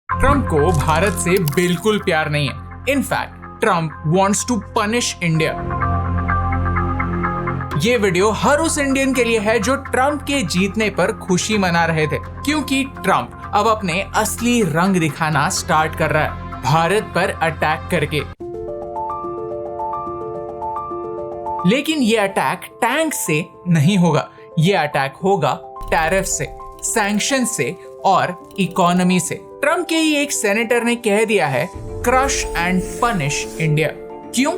Trump को भारत से बिल्कुल प्यार नहीं है। In fact Trump wants to punish India. ये वीडियो हर उस इंडियन के लिए है जो ट्रम्प के जीतने पर खुशी मना रहे थे, क्योंकि ट्रम्प अब अपने असली रंग दिखाना स्टार्ट कर रहा है, भारत पर अटैक करके। लेकिन ये अटैक टैंक से नहीं होगा, ये अटैक होगा टैरिफ से, सैंक्शन से और इकोनॉमी से। ट्रम्प के ही एक सेनेटर ने कह दिया है, क्रश एंड पनिश इंडिया। क्यों?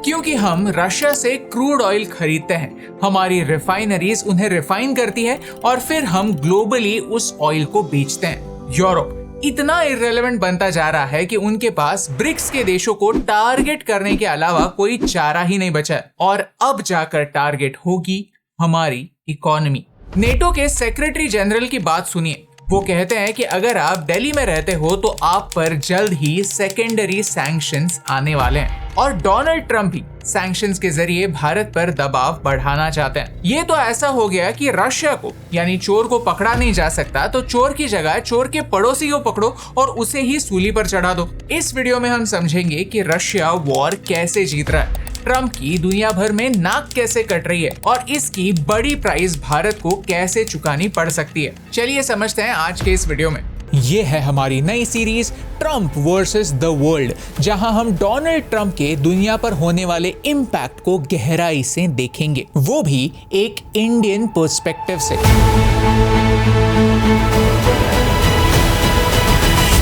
क्योंकि हम रशिया से क्रूड ऑयल खरीदते हैं, हमारी रिफाइनरीज उन्हें रिफाइन करती है और फिर हम ग्लोबली उस ऑयल को बेचते हैं। यूरोप इतना इररिलेवेंट बनता जा रहा है कि उनके पास ब्रिक्स के देशों को टारगेट करने के अलावा कोई चारा ही नहीं बचा है, और अब जाकर टारगेट होगी हमारी इकोनॉमी। नेटो के सेक्रेटरी जनरल की बात सुनिए। वो कहते हैं कि अगर आप दिल्ली में रहते हो तो आप पर जल्द ही सेकेंडरी सैंक्शंस आने वाले हैं, और डोनाल्ड ट्रम्प भी सैंक्शंस के जरिए भारत पर दबाव बढ़ाना चाहते हैं। ये तो ऐसा हो गया कि रशिया को यानी चोर को पकड़ा नहीं जा सकता, तो चोर की जगह चोर के पड़ोसी को पकड़ो और उसे ही सूली पर चढ़ा दो। इस वीडियो में हम समझेंगे कि रशिया वॉर कैसे जीत रहा है, ट्रम्प की दुनिया भर में नाक कैसे कट रही है और इसकी बड़ी प्राइस भारत को कैसे चुकानी पड़ सकती है। चलिए समझते हैं आज के इस वीडियो में। ये है हमारी नई series Trump versus the world, जहां हम डोनाल्ड ट्रम्प के दुनिया पर होने वाले इम्पैक्ट को गहराई से देखेंगे, वो भी एक इंडियन पर्सपेक्टिव से।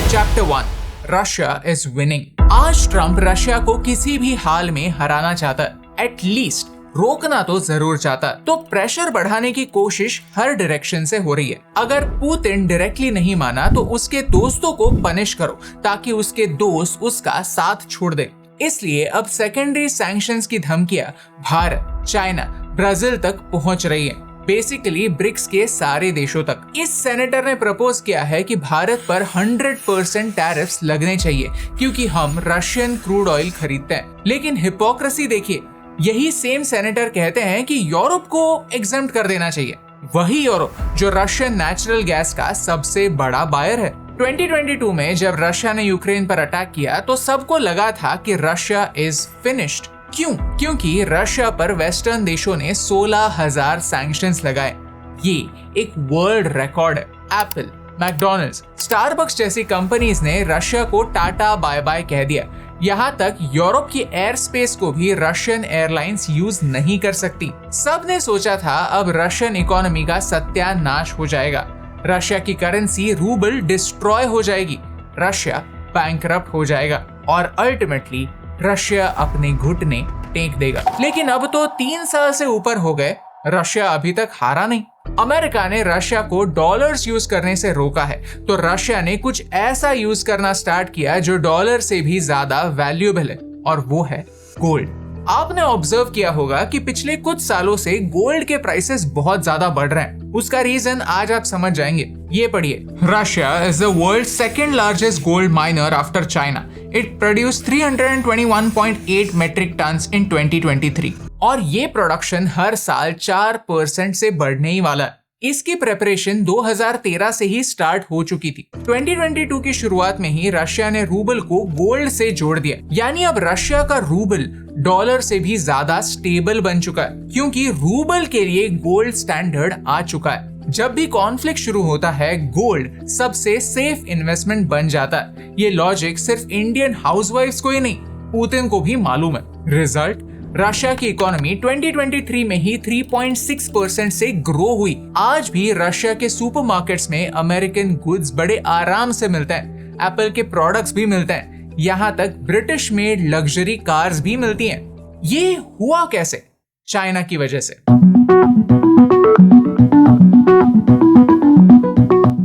Chapter 1, Russia is winning. आज ट्रम्प रशिया को किसी भी हाल में हराना चाहता है, एटलीस्ट रोकना तो जरूर चाहता। तो प्रेशर बढ़ाने की कोशिश हर डायरेक्शन से हो रही है। अगर पुतिन डायरेक्टली नहीं माना तो उसके दोस्तों को पनिश करो ताकि उसके दोस्त उसका साथ छोड़ दे। इसलिए अब सेकेंडरी सैंक्शंस की धमकियां भारत, चाइना, ब्राजील तक पहुंच रही है, बेसिकली ब्रिक्स के सारे देशों तक। इस सेनेटर ने प्रपोज किया है कि भारत पर 100% टैरिफ्स लगने चाहिए क्योंकि हम रशियन क्रूड ऑयल खरीदते हैं। लेकिन हिपोक्रेसी देखिए, यही सेम सेनेटर कहते हैं कि यूरोप को एग्जेम्प्ट कर देना चाहिए, वही यूरोप जो रशियन नेचुरल गैस का सबसे बड़ा बायर है। 2022 में जब रशिया ने यूक्रेन पर अटैक किया तो सबको लगा था कि रशिया इज फिनिश्ड। क्यों? क्योंकि रशिया पर वेस्टर्न देशों ने 16,000 सैंक्शंस लगाए। ये एक वर्ल्ड रिकॉर्ड है। एप्पल, मैकडॉनल्ड्स, स्टारबक्स जैसी कंपनीज ने रशिया को टाटा बाय बाय कह दिया। यहाँ तक यूरोप की एयर स्पेस को भी रशियन एयरलाइंस यूज नहीं कर सकती। सबने सोचा था अब रशियन इकोनॉमी का सत्यानाश हो जाएगा, रशिया की करेंसी रूबल डिस्ट्रॉय हो जाएगी, रशिया बैंकरप्ट हो जाएगा और अल्टीमेटली रशिया अपने घुटने टेक देगा। लेकिन अब तो 3 साल से ऊपर हो गए, रशिया अभी तक हारा नहीं। अमेरिका ने रशिया को डॉलर्स यूज करने से रोका है, तो रशिया ने कुछ ऐसा यूज करना स्टार्ट किया जो डॉलर से भी ज्यादा वैल्यूएबल है, और वो है गोल्ड। आपने ऑब्जर्व किया होगा कि पिछले कुछ सालों से गोल्ड के प्राइसेस बहुत ज्यादा बढ़ रहे हैं। उसका रीजन आज आप समझ जाएंगे। ये पढ़िए, Russia is the world second largest gold miner after China. It produced 321.8 metric tons in 2023, और ये प्रोडक्शन हर साल 4% से बढ़ने ही वाला है। इसकी प्रेपरेशन 2013 से ही स्टार्ट हो चुकी थी। 2022 की शुरुआत में ही रशिया ने रूबल को गोल्ड से जोड़ दिया, यानी अब रशिया का रूबल डॉलर से भी ज्यादा स्टेबल बन चुका है, क्योंकि रूबल के लिए गोल्ड स्टैंडर्ड आ चुका है। जब भी कॉन्फ्लिक्ट शुरू होता है, गोल्ड सबसे सेफ इन्वेस्टमेंट बन जाता है। ये लॉजिक सिर्फ इंडियन हाउसवाइफ्स को ही नहीं, पुतिन को भी मालूम है। रिजल्ट, रशिया की इकोनॉमी 2023 में ही 3.6% से ग्रो हुई। आज भी रशिया के सुपरमार्केट्स में अमेरिकन गुड्स बड़े आराम से मिलते हैं, एप्पल के प्रोडक्ट्स भी मिलते हैं, यहाँ तक ब्रिटिश मेड लग्जरी कार्स भी मिलती हैं। ये हुआ कैसे? चाइना की वजह से।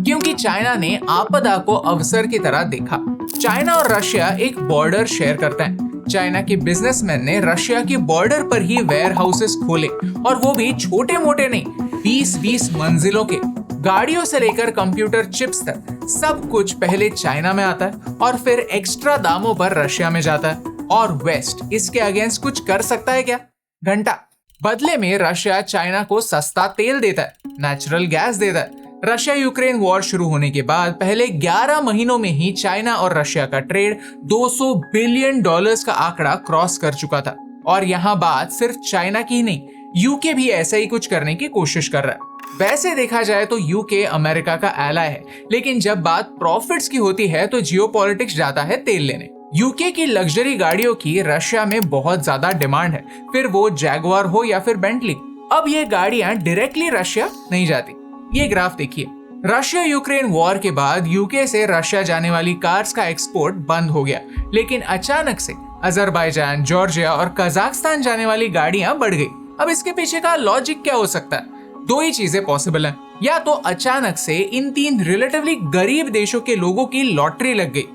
क्योंकि चाइना ने आपदा को अवसर की तरह देखा। चाइना और रशिया एक बॉर्डर शेयर करते हैं। चाइना के बिजनेसमैन ने रशिया के बॉर्डर पर ही वेयर हाउसेस खोले, और वो भी छोटे मोटे नहीं, 20-20 मंजिलों के। गाड़ियों से लेकर कंप्यूटर चिप्स तक सब कुछ पहले चाइना में आता है और फिर एक्स्ट्रा दामों पर रशिया में जाता है। और वेस्ट इसके अगेंस्ट कुछ कर सकता है क्या? घंटा। बदले में रशिया चाइना को सस्ता तेल देता है, नेचुरल गैस देता है, रशिया यूक्रेन वॉर शुरू होने के बाद पहले 11 महीनों में ही चाइना और रशिया का ट्रेड $200 बिलियन का आंकड़ा क्रॉस कर चुका था। और यहाँ बात सिर्फ चाइना की ही नहीं, यूके भी ऐसा ही कुछ करने की कोशिश कर रहा है। वैसे देखा जाए तो यूके अमेरिका का एलाय है, लेकिन जब बात प्रॉफिट्स की होती है तो जियोपॉलिटिक्स जाता है तेल लेने। यूके की लग्जरी गाड़ियों की रशिया में बहुत ज्यादा डिमांड है, फिर वो जैगुआर हो या फिर बेंटली। अब ये गाड़ियां डायरेक्टली रशिया नहीं जाती। ये ग्राफ देखिए, रशिया यूक्रेन वॉर के बाद यूके से रशिया जाने वाली कार्स का एक्सपोर्ट बंद हो गया, लेकिन अचानक से अजरबैजान, जॉर्जिया और कजाकिस्तान जाने वाली गाड़ियां बढ़ गई। अब इसके पीछे का लॉजिक क्या हो सकता है? दो ही चीजें पॉसिबल हैं। या तो अचानक से इन तीन रिलेटिवली गरीब देशों के लोगों की लॉटरी लग गई,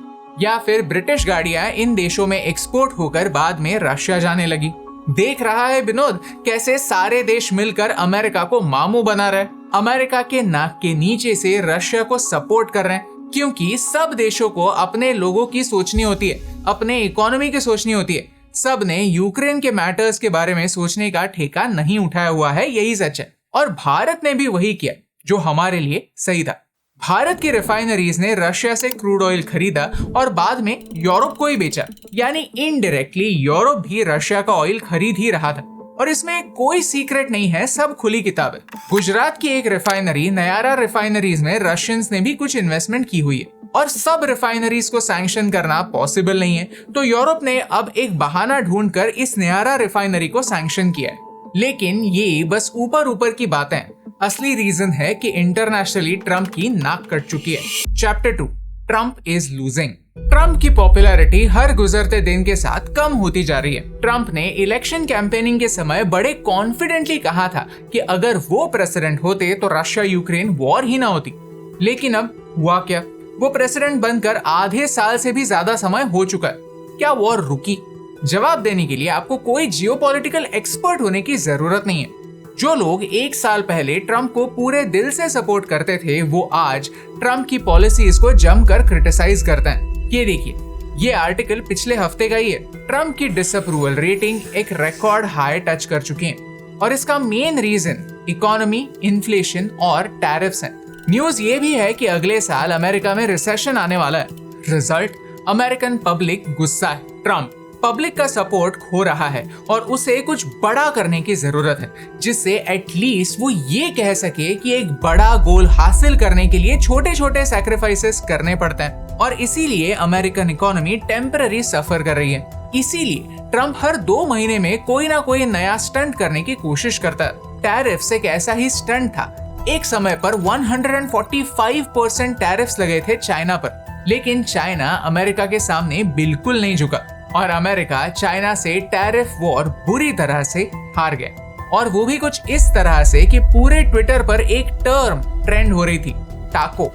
या फिर ब्रिटिश गाड़ियां इन देशों में एक्सपोर्ट होकर बाद में रशिया जाने लगी। देख रहा है विनोद कैसे सारे देश मिलकर अमेरिका को मामू बना रहे, अमेरिका के नाक के नीचे से रशिया को सपोर्ट कर रहे हैं, क्योंकि सब देशों को अपने लोगों की सोचनी होती है, अपने इकोनॉमी की सोचनी होती है। सब ने यूक्रेन के मैटर्स के बारे में सोचने का ठेका नहीं उठाया हुआ है, यही सच है। और भारत ने भी वही किया जो हमारे लिए सही था। भारत की रिफाइनरीज ने रशिया से क्रूड ऑयल खरीदा और बाद में यूरोप को ही बेचा, यानी इनडायरेक्टली यूरोप भी रशिया का ऑयल खरीद ही रहा था। और इसमें कोई सीक्रेट नहीं है, सब खुली किताब है। गुजरात की एक रिफाइनरी नयारा रिफाइनरीज में रशियंस ने भी कुछ इन्वेस्टमेंट की हुई है, और सब रिफाइनरीज को सैंक्शन करना पॉसिबल नहीं है, तो यूरोप ने अब एक बहाना ढूंढकर इस नयारा रिफाइनरी को सैंक्शन किया है। लेकिन ये बस ऊपर ऊपर की बातें हैं। असली रीजन है कि इंटरनेशनली ट्रम्प की नाक कट चुकी है। Chapter 2, Trump is losing. Trump की पॉपुलैरिटी हर गुजरते दिन के साथ कम होती जा रही है। ट्रम्प ने इलेक्शन कैंपेनिंग के समय बड़े कॉन्फिडेंटली कहा था कि अगर वो प्रेसिडेंट होते तो रशिया यूक्रेन वॉर ही ना होती। लेकिन अब हुआ क्या? वो प्रेसिडेंट बनकर आधे साल से भी ज्यादा समय हो चुका है। क्या वॉर रुकी? जवाब देने के लिए आपको कोई जियोपॉलिटिकल एक्सपर्ट होने की जरूरत नहीं है। जो लोग एक साल पहले ट्रम्प को पूरे दिल से सपोर्ट करते थे, वो आज ट्रम्प की पॉलिसीज को जमकर क्रिटिसाइज करते हैं। ये देखिए, ये आर्टिकल पिछले हफ्ते का ही है। ट्रम्प की डिसअप्रूवल रेटिंग एक रिकॉर्ड हाई टच कर चुकी है, और इसका मेन रीजन इकोनॉमी, इन्फ्लेशन और टैरिफ्स हैं। न्यूज ये भी है कि अगले साल अमेरिका में रिसेशन आने वाला है। रिजल्ट, अमेरिकन पब्लिक गुस्सा है। ट्रम्प पब्लिक का सपोर्ट खो रहा है और उसे कुछ बड़ा करने की जरूरत है, जिससे एटलीस्ट वो ये कह सके कि एक बड़ा गोल हासिल करने के लिए छोटे छोटे सैक्रिफाइसेस करने पड़ते हैं। और इसीलिए अमेरिकन इकोनॉमी टेम्पररी सफर कर रही है। इसीलिए ट्रम्प हर 2 महीने में कोई ना कोई नया स्टंट करने की कोशिश करता है। टैरिफ्स एक ऐसा ही स्टंट था। एक समय पर 145% टैरिफ्स लगे थे चाइना पर, लेकिन चाइना अमेरिका के सामने बिल्कुल नहीं झुका और अमेरिका चाइना से टैरिफ वॉर बुरी तरह से हार गया। और वो भी कुछ इस तरह से कि पूरे ट्विटर पर एक टर्म ट्रेंड हो रही थी, टाको।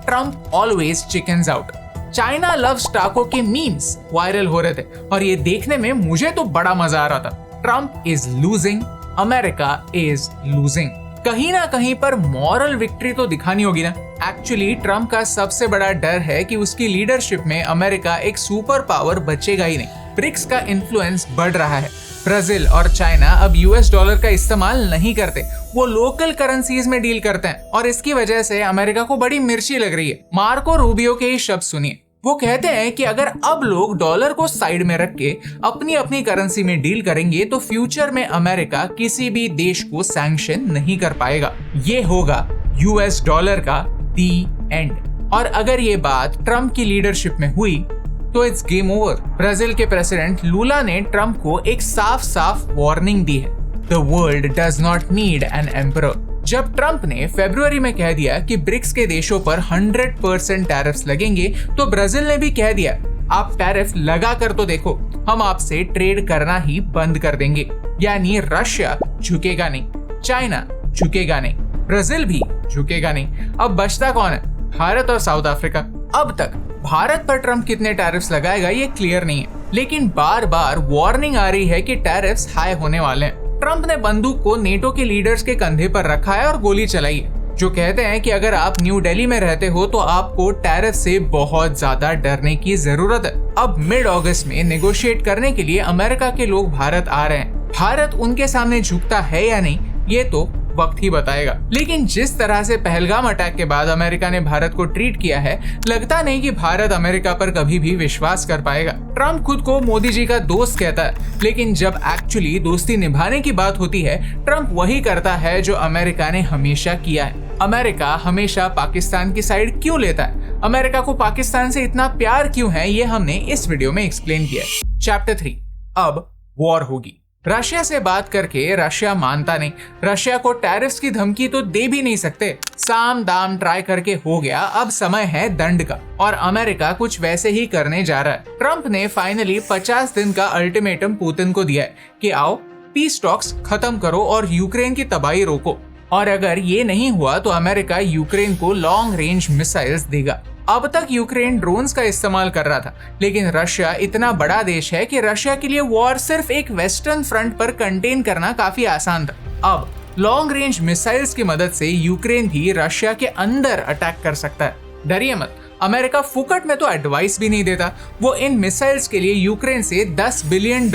Trump always chickens out. China loves टाको के मीम्स वायरल हो रहे थे और ये देखने में मुझे तो बड़ा मजा आ रहा था। Trump is losing, America is losing. कहीं ना कहीं पर मॉरल विक्ट्री तो दिखानी होगी ना। एक्चुअली ट्रम्प का सबसे बड़ा डर है कि उसकी लीडरशिप में अमेरिका एक सुपर पावर बचेगा ही नहीं। ब्रिक्स का इन्फ्लुएंस बढ़ रहा है। ब्राजील और चाइना अब यूएस डॉलर का इस्तेमाल नहीं करते, वो लोकल करेंसीज में डील करते हैं, और इसकी वजह से अमेरिका को बड़ी मिर्ची लग रही है। मार्को रूबियो के ही शब्द सुनिए। वो कहते हैं कि अगर अब लोग डॉलर को साइड में रख के अपनी अपनी करेंसी में डील करेंगे तो फ्यूचर में अमेरिका किसी भी देश को सैंक्शन नहीं कर पाएगा। ये होगा यूएस डॉलर का दी एंड। और अगर ये बात ट्रम्प की लीडरशिप में हुई तो इट्स गेम ओवर। ब्राजील के प्रेसिडेंट लूला ने ट्रम्प को एक साफ साफ वार्निंग दी है, the world does not need an emperor. जब ट्रम्प ने फरवरी में कह दिया कि ब्रिक्स के देशों पर 100% टैरिफ्स लगेंगे, तो ब्राजील ने भी कह दिया आप टैरिफ लगा कर तो देखो, हम आपसे ट्रेड करना ही बंद कर देंगे। यानी रशिया झुकेगा नहीं, चाइना झुकेगा नहीं, ब्राजील भी झुकेगा नहीं। अब बचता कौन है? भारत और साउथ अफ्रीका। अब तक भारत पर ट्रम्प कितने टैरिफ्स लगाएगा ये क्लियर नहीं है, लेकिन बार बार वार्निंग आ रही है कि टैरिफ्स हाई होने वाले हैं। ट्रम्प ने बंदूक को नेटो के लीडर्स के कंधे पर रखा है और गोली चलाई है, जो कहते हैं कि अगर आप न्यू दिल्ली में रहते हो तो आपको टैरिफ से बहुत ज्यादा डरने की जरूरत है। अब मिड अगस्त में नेगोशिएट करने के लिए अमेरिका के लोग भारत आ रहे हैं। भारत उनके सामने झुकता है या नहीं, ये तो वक्त ही बताएगा। लेकिन जिस तरह से पहलगाम अटैक के बाद अमेरिका ने भारत को ट्रीट किया है, लगता नहीं कि भारत अमेरिका पर कभी भी विश्वास कर पाएगा। ट्रम्प खुद को मोदी जी का दोस्त कहता है, लेकिन जब एक्चुअली दोस्ती निभाने की बात होती है, ट्रम्प वही करता है जो अमेरिका ने हमेशा किया है। अमेरिका हमेशा पाकिस्तान की साइड क्यों लेता है? अमेरिका को पाकिस्तान से इतना प्यार क्यों है, ये हमने इस वीडियो में एक्सप्लेन किया है। चैप्टर 3, अब वॉर होगी। रशिया से बात करके रशिया मानता नहीं। रशिया को टैरिफ्स की धमकी तो दे भी नहीं सकते। साम दाम ट्राई करके हो गया, अब समय है दंड का, और अमेरिका कुछ वैसे ही करने जा रहा है। ट्रम्प ने फाइनली 50 दिन का अल्टीमेटम पुतिन को दिया है कि आओ पीस टॉक्स खत्म करो और यूक्रेन की तबाही रोको, और अगर ये नहीं हुआ तो अमेरिका यूक्रेन को लॉन्ग रेंज मिसाइल्स देगा। अब तक यूक्रेन ड्रोन्स का इस्तेमाल कर रहा था, लेकिन रशिया इतना बड़ा देश है कि रशिया के लिए वॉर सिर्फ एक वेस्टर्न फ्रंट पर कंटेन करना काफी आसान था। अब लॉन्ग रेंज मिसाइल्स की मदद से यूक्रेन भी रशिया के अंदर अटैक कर सकता है। डरिए मत, अमेरिका फुकट में तो एडवाइस भी नहीं देता, वो इन मिसाइल्स के लिए यूक्रेन से $10 बिलियन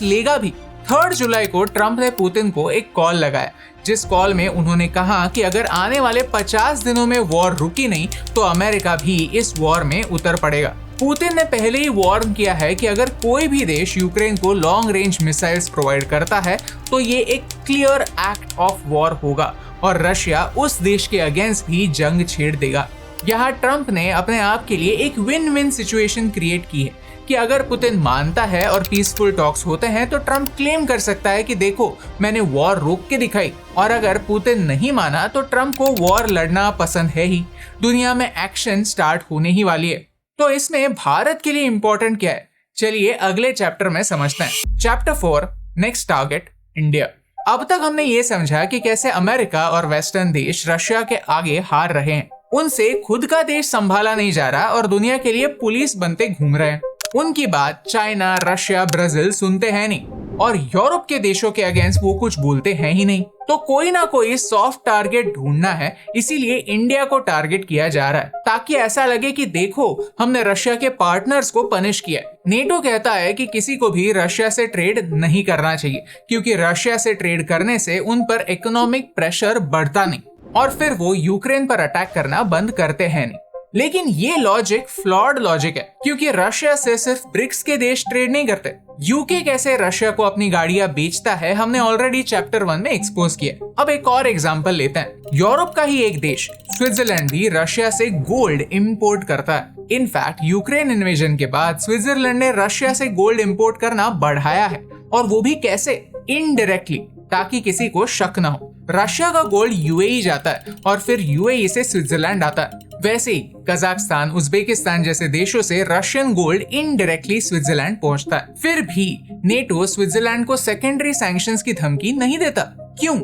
लेगा भी। 3 जुलाई को ट्रम्प ने पुतिन को एक कॉल लगाया, जिस कॉल में उन्होंने कहा कि अगर आने वाले 50 दिनों में वॉर रुकी नहीं तो अमेरिका भी इस वॉर में उतर पड़ेगा। पुतिन ने पहले ही वार्न किया है कि अगर कोई भी देश यूक्रेन को लॉन्ग रेंज मिसाइल्स प्रोवाइड करता है तो ये एक क्लियर एक्ट ऑफ वॉर होगा और रशिया उस देश के अगेंस्ट भी जंग छेड़ देगा। यहाँ ट्रम्प ने अपने आप के लिए एक विन विन सिचुएशन क्रिएट की है कि अगर पुतिन मानता है और पीसफुल टॉक्स होते हैं तो ट्रम्प क्लेम कर सकता है कि देखो मैंने वॉर रोक के दिखाई, और अगर पुतिन नहीं माना तो ट्रम्प को वॉर लड़ना पसंद है ही। दुनिया में एक्शन स्टार्ट होने ही वाली है। तो इसमें भारत के लिए इंपॉर्टेंट क्या है, चलिए अगले चैप्टर में समझते हैं। Chapter 4, next target India. अब तक हमने ये समझा कि कैसे अमेरिका और वेस्टर्न देश रशिया के आगे हार रहे हैं, उनसे खुद का देश संभाला नहीं जा रहा और दुनिया के लिए पुलिस बनते घूम रहे हैं। उनकी बात चाइना, रशिया, ब्राजील सुनते हैं नहीं, और यूरोप के देशों के अगेंस्ट वो कुछ बोलते हैं ही नहीं। तो कोई ना कोई सॉफ्ट टारगेट ढूंढना है, इसीलिए इंडिया को टारगेट किया जा रहा है ताकि ऐसा लगे कि देखो हमने रशिया के पार्टनर्स को पनिश किया। नेटो कहता है कि किसी को भी रशिया से ट्रेड नहीं करना चाहिए क्योंकि रशिया से ट्रेड करने से उन पर इकोनॉमिक प्रेशर बढ़ता नहीं और फिर वो यूक्रेन पर अटैक करना बंद करते हैं नहीं। लेकिन ये लॉजिक फ्लॉड लॉजिक है क्योंकि रशिया से सिर्फ ब्रिक्स के देश ट्रेड नहीं करते। यूके कैसे रशिया को अपनी गाड़ियां बेचता है हमने ऑलरेडी चैप्टर 1 में एक्सपोज किया। अब एक और एग्जांपल लेते हैं। यूरोप का ही एक देश स्विट्जरलैंड भी रशिया से गोल्ड इंपोर्ट करता है। इनफैक्ट यूक्रेन इन्वेजन के बाद स्विट्जरलैंड ने रशिया से गोल्ड इंपोर्ट करना बढ़ाया है, और वो भी कैसे, इनडायरेक्टली, ताकि किसी को शक ना हो। रशिया का गोल्ड यूएई जाता है और फिर यूएई से स्विट्जरलैंड आता है। वैसे ही कजाकिस्तान, उज्बेकिस्तान जैसे देशों से रशियन गोल्ड इनडायरेक्टली स्विट्जरलैंड पहुंचता है। फिर भी नेटो स्विट्जरलैंड को सेकेंडरी सैंक्शंस की धमकी नहीं देता। क्यों?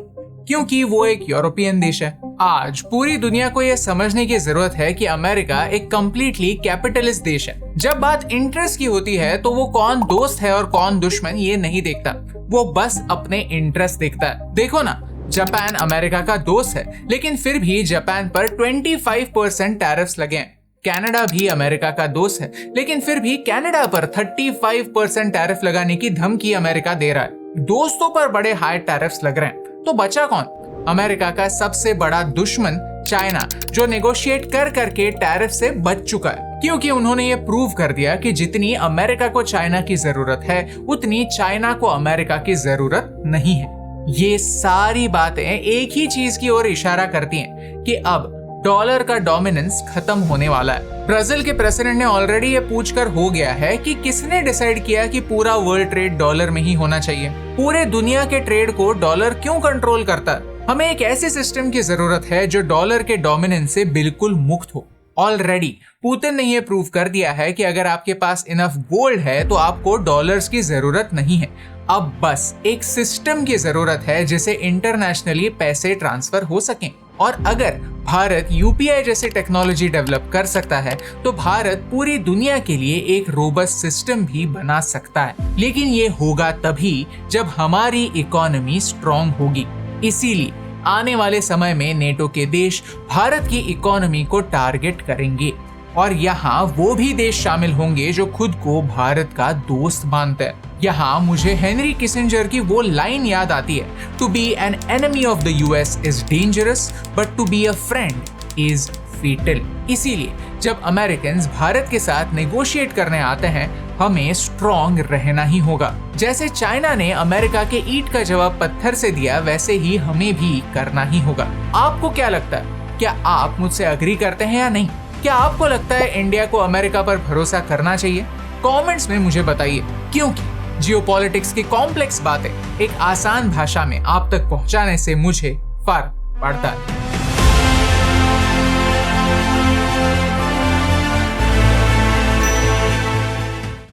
क्योंकि वो एक यूरोपियन देश है। आज पूरी दुनिया को यह समझने की जरूरत है कि अमेरिका एक कंप्लीटली कैपिटलिस्ट देश है। जब बात इंटरेस्ट की होती है तो वो कौन दोस्त है और कौन दुश्मन ये नहीं देखता, वो बस अपने इंटरेस्ट देखता है। देखो ना, जापान अमेरिका का दोस्त है लेकिन फिर भी जापान पर 25% टैरिफ्स लगे हैं। कनाडा भी अमेरिका का दोस्त है लेकिन फिर भी कनाडा पर 35% टैरिफ लगाने की धमकी अमेरिका दे रहा है। दोस्तों पर बड़े हाई टैरिफ्स लग रहे हैं तो बचा कौन? अमेरिका का सबसे बड़ा दुश्मन चाइना, जो नेगोशिएट कर करके टैरिफ से बच चुका है क्योंकि उन्होंने ये प्रूव कर दिया कि जितनी अमेरिका को चाइना की जरूरत है उतनी चाइना को अमेरिका की जरूरत नहीं है। ये सारी बातें एक ही चीज की ओर इशारा करती हैं कि अब डॉलर का डोमिनेंस खत्म होने वाला है। ब्राजील के प्रेसिडेंट ने ऑलरेडी ये पूछकर हो गया है कि किसने डिसाइड किया कि पूरा वर्ल्ड ट्रेड डॉलर में ही होना चाहिए। पूरे दुनिया के ट्रेड को डॉलर क्यों कंट्रोल करता है? हमें एक ऐसे सिस्टम की जरूरत है जो डॉलर के डोमिनेंस से बिल्कुल मुक्त हो। ऑलरेडी पुतिन ने यह प्रूव कर दिया है कि अगर आपके पास इनफ गोल्ड है तो आपको डॉलर्स की जरूरत नहीं है। अब बस एक सिस्टम की जरूरत है जिसे इंटरनेशनली पैसे ट्रांसफर हो सकें, और अगर भारत यूपीआई जैसी टेक्नोलॉजी डेवलप कर सकता है तो भारत पूरी दुनिया के लिए एक रोबस्ट सिस्टम भी बना सकता है। लेकिन ये होगा तभी जब हमारी इकोनॉमी स्ट्रॉन्ग होगी। इसीलिए आने वाले समय में नेटो के देश भारत की इकोनॉमी को टारगेट करेंगे। और यहाँ वो भी देश शामिल होंगे जो खुद को भारत का दोस्त मानते हैं। यहाँ मुझे हेनरी किसिंजर की वो लाइन याद आती है, to be an enemy of the US is dangerous but to be a friend is fatal. इसीलिए जब अमेरिकन भारत के साथ नेगोशिएट करने आते हैं, हमें स्ट्रॉन्ग रहना ही होगा। जैसे चाइना ने अमेरिका के ईंट का जवाब पत्थर से दिया, वैसे ही हमें भी करना ही होगा। आपको क्या लगता है? क्या आप मुझसे अग्री करते हैं या नहीं? क्या आपको लगता है इंडिया को अमेरिका पर भरोसा करना चाहिए? कमेंट्स में मुझे बताइए, क्योंकि जियोपॉलिटिक्स की कॉम्प्लेक्स बातें एक आसान भाषा में आप तक पहुंचाने से मुझे फर्क पड़ता है।